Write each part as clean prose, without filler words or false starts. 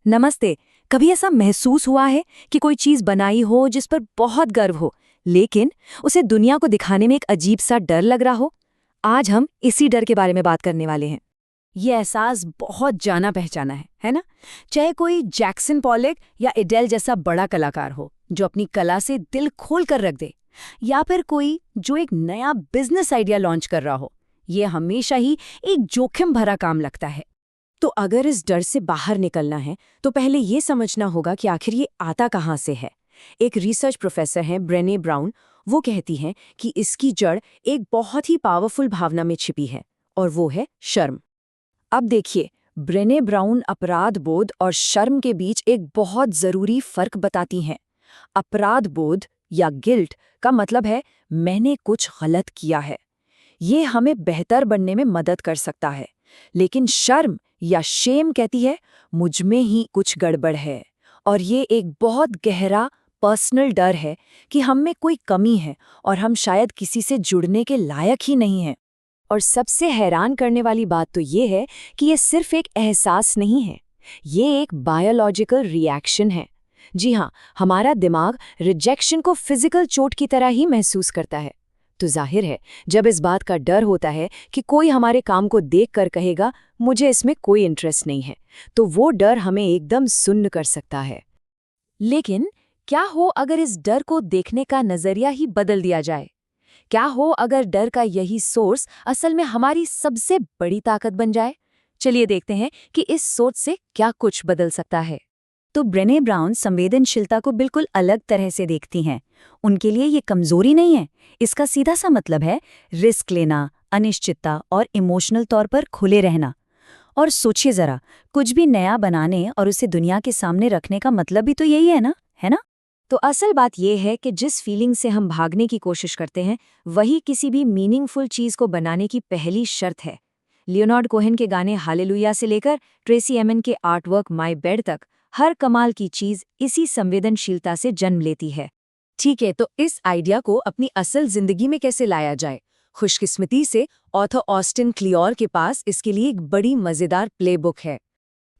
नमस्ते। कभी ऐसा महसूस हुआ है कि कोई चीज बनाई हो जिस पर बहुत गर्व हो, लेकिन उसे दुनिया को दिखाने में एक अजीब सा डर लग रहा हो? आज हम इसी डर के बारे में बात करने वाले हैं। ये एहसास बहुत जाना पहचाना है ना? चाहे कोई जैक्सन पॉलेक या एडेल जैसा बड़ा कलाकार हो जो अपनी कला से दिल खोल कर रख दे, या फिर कोई जो एक नया बिजनेस आइडिया लॉन्च कर रहा हो, ये हमेशा ही एक जोखिम भरा काम लगता है। तो अगर इस डर से बाहर निकलना है तो पहले ये समझना होगा कि आखिर ये आता कहाँ से है। एक रिसर्च प्रोफेसर हैं ब्रेने ब्राउन, वो कहती हैं कि इसकी जड़ एक बहुत ही पावरफुल भावना में छिपी है, और वो है शर्म। अब देखिए, ब्रेने ब्राउन अपराध बोध और शर्म के बीच एक बहुत जरूरी फर्क बताती हैं। अपराध बोध या गिल्ट का मतलब है मैंने कुछ गलत किया है, ये हमें बेहतर बनने में मदद कर सकता है। लेकिन शर्म या शेम कहती है मुझ में ही कुछ गड़बड़ है, और ये एक बहुत गहरा पर्सनल डर है कि हम में कोई कमी है और हम शायद किसी से जुड़ने के लायक ही नहीं हैं। और सबसे हैरान करने वाली बात तो ये है कि ये सिर्फ एक एहसास नहीं है, ये एक बायोलॉजिकल रिएक्शन है। जी हाँ, हमारा दिमाग रिजेक्शन को फिजिकल चोट की तरह ही महसूस करता है। तो जाहिर है, जब इस बात का डर होता है कि कोई हमारे काम को देखकर कहेगा मुझे इसमें कोई इंटरेस्ट नहीं है, तो वो डर हमें एकदम सुन्न कर सकता है। लेकिन क्या हो अगर इस डर को देखने का नजरिया ही बदल दिया जाए? क्या हो अगर डर का यही सोर्स असल में हमारी सबसे बड़ी ताकत बन जाए? चलिए देखते हैं कि इस सोच से क्या कुछ बदल सकता है। तो ब्रेने ब्राउन संवेदनशीलता को बिल्कुल अलग तरह से देखती हैं। उनके लिए ये कमजोरी नहीं है, इसका सीधा सा मतलब है रिस्क लेना, अनिश्चितता और इमोशनल तौर पर खुले रहना। और सोचिए जरा, कुछ भी नया बनाने और उसे दुनिया के सामने रखने का मतलब भी तो यही है ना, है ना? तो असल बात यह है कि जिस फीलिंग से हम भागने की कोशिश करते हैं, वही किसी भी मीनिंगफुल चीज को बनाने की पहली शर्त है। लियोनार्ड कोहेन के गाने हालेलुया से लेकर ट्रेसी एमन के आर्टवर्क माय बेड तक, हर कमाल की चीज इसी संवेदनशीलता से जन्म लेती है। ठीक है, तो इस आइडिया को अपनी असल जिंदगी में कैसे लाया जाए? खुशकिस्मती से ऑथर ऑस्टिन क्लियोर के पास इसके लिए एक बड़ी मजेदार प्लेबुक है।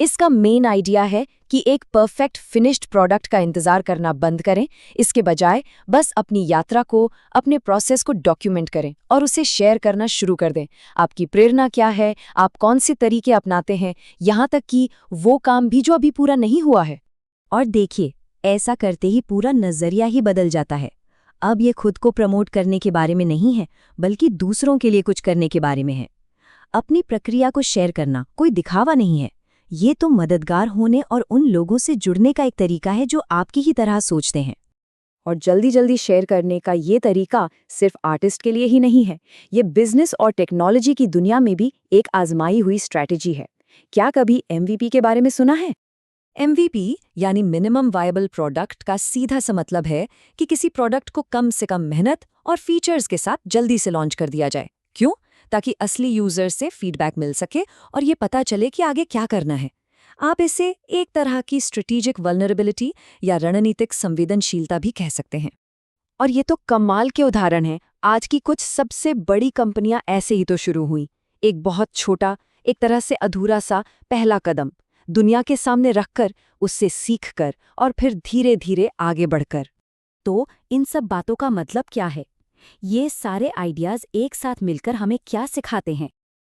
इसका मेन आइडिया है कि एक परफेक्ट फिनिश्ड प्रोडक्ट का इंतजार करना बंद करें, इसके बजाय बस अपनी यात्रा को, अपने प्रोसेस को डॉक्यूमेंट करें और उसे शेयर करना शुरू कर दें। आपकी प्रेरणा क्या है, आप कौन से तरीके अपनाते हैं, यहाँ तक कि वो काम भी जो अभी पूरा नहीं हुआ है। और देखिए, ऐसा करते ही पूरा नजरिया ही बदल जाता है। अब ये खुद को प्रमोट करने के बारे में नहीं है, बल्कि दूसरों के लिए कुछ करने के बारे में है। अपनी प्रक्रिया को शेयर करना कोई दिखावा नहीं है, ये तो मददगार होने और उन लोगों से जुड़ने का एक तरीका है जो आपकी ही तरह सोचते हैं। और जल्दी जल्दी शेयर करने का ये तरीका सिर्फ आर्टिस्ट के लिए ही नहीं है, ये बिजनेस और टेक्नोलॉजी की दुनिया में भी एक आजमाई हुई स्ट्रैटेजी है। क्या कभी MVP के बारे में सुना है? MVP यानी मिनिमम वायबल प्रोडक्ट का सीधा सा मतलब है कि किसी प्रोडक्ट को कम से कम मेहनत और फीचर्स के साथ जल्दी से लॉन्च कर दिया जाए। क्यों? ताकि असली यूजर से फीडबैक मिल सके और ये पता चले कि आगे क्या करना है। आप इसे एक तरह की स्ट्रेटेजिक वल्नरेबिलिटी या रणनीतिक संवेदनशीलता भी कह सकते हैं। और ये तो कमाल के उदाहरण हैं। आज की कुछ सबसे बड़ी कंपनियां ऐसे ही तो शुरू हुई। एक बहुत छोटा, एक तरह से अधूरा सा पहला कदम दुनिया के सामने रखकर, उससे सीखकर और फिर धीरे धीरे आगे बढ़कर। तो इन सब बातों का मतलब क्या है? ये सारे आइडियाज एक साथ मिलकर हमें क्या सिखाते हैं?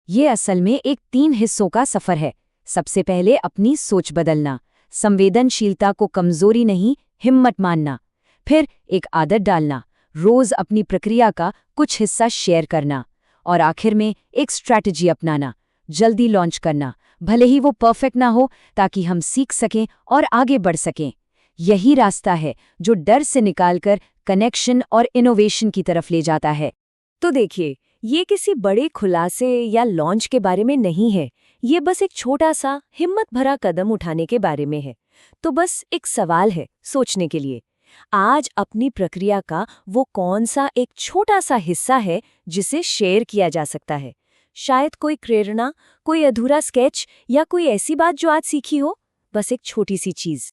ये असल में एक 3 हिस्सों का सफर है। सबसे पहले अपनी सोच बदलना, संवेदनशीलता को कमजोरी नहीं हिम्मत मानना। फिर एक आदत डालना, रोज अपनी प्रक्रिया का कुछ हिस्सा शेयर करना। और आखिर में एक स्ट्रैटेजी अपनाना, जल्दी लॉन्च करना, भले ही वो परफेक्ट ना हो, ताकि हम सीख सकें और आगे बढ़ सकें। यही रास्ता है जो डर से निकालकर कनेक्शन और इनोवेशन की तरफ ले जाता है। तो देखिए, ये किसी बड़े खुलासे या लॉन्च के बारे में नहीं है, ये बस एक छोटा सा हिम्मत भरा कदम उठाने के बारे में है। तो बस एक सवाल है सोचने के लिए, आज अपनी प्रक्रिया का वो कौन सा एक छोटा सा हिस्सा है जिसे शेयर किया जा सकता है? शायद कोई प्रेरणा, कोई अधूरा स्केच या कोई ऐसी बात जो आज सीखी हो, बस एक छोटी सी चीज।